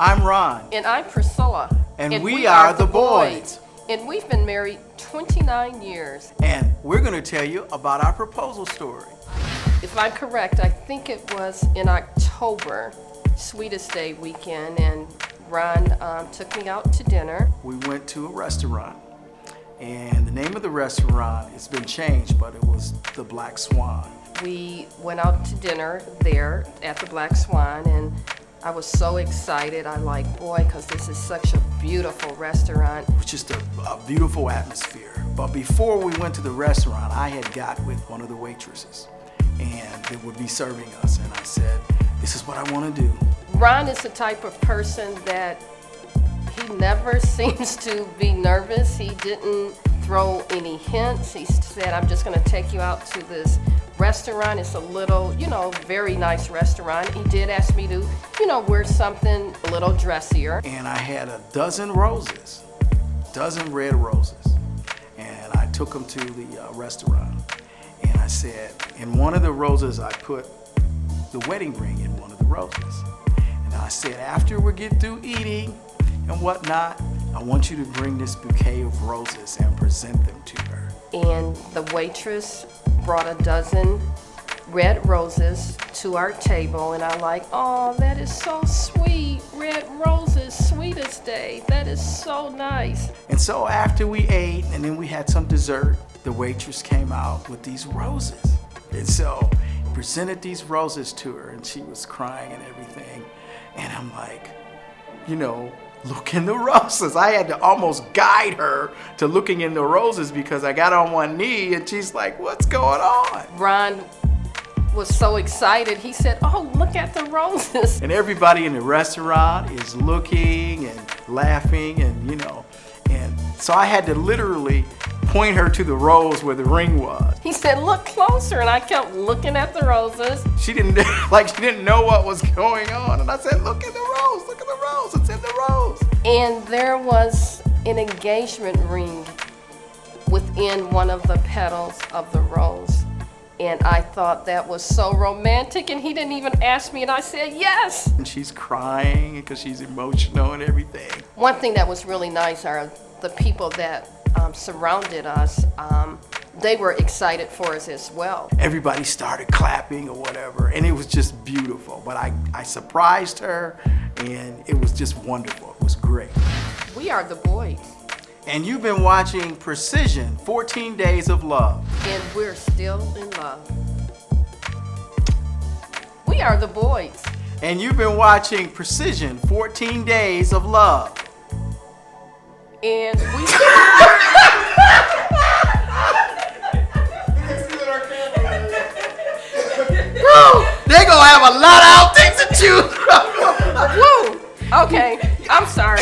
I'm Ron. And I'm Priscilla. And we are the Boyds. And we've been married 29 years. And we're going to tell you about our proposal story. If I'm correct, I think it was in October, Sweetest Day weekend, and Ron took me out to dinner. We went to a restaurant, and the name of the restaurant has been changed, but it was the Black Swan. We went out to dinner there at the Black Swan, and I was so excited. I'm like, boy, because this is such a beautiful restaurant. It was just a beautiful atmosphere. But before we went to the restaurant, I had got with one of the waitresses, and they would be serving us, and I said, this is what I want to do. Ron is the type of person that he never seems to be nervous. He didn't throw any hints. He said, I'm just going to take you out to this restaurant. It's a little, very nice restaurant. He did ask me to, wear something a little dressier. And I had a dozen roses, dozen red roses. And I took them to the restaurant. And I said, in one of the roses, I put the wedding ring in one of the roses. And I said, after we get through eating and whatnot, I want you to bring this bouquet of roses and present them to her. And the waitress brought a dozen red roses to our table, and I'm like, oh, that is so sweet. Red roses, Sweetest Day. That is so nice. And so after we ate and then we had some dessert, the waitress came out with these roses. And so presented these roses to her, and she was crying and everything. And I'm like, look in the roses. I had to almost guide her to looking in the roses because I got on one knee and she's like, what's going on? Ron was so excited. He said, oh, look at the roses. And everybody in the restaurant is looking and laughing and, and so I had to literally point her to the rose where the ring was. He said, look closer, and I kept looking at the roses. She didn't know what was going on, and I said, look at the rose, it's in the rose. And there was an engagement ring within one of the petals of the rose. And I thought that was so romantic, and he didn't even ask me, and I said yes. And she's crying because she's emotional and everything. One thing that was really nice are the people that surrounded us. They were excited for us as well. Everybody started clapping or whatever, and it was just beautiful. But I surprised her, and it was just wonderful. It was great. We are the Boyds. And you've been watching Precision, 14 Days of Love. And we're still in love. We are the Boyds. And you've been watching Precision, 14 Days of Love. And we... They're gonna have a lot of outtakes to choose from. Woo! Okay, I'm sorry.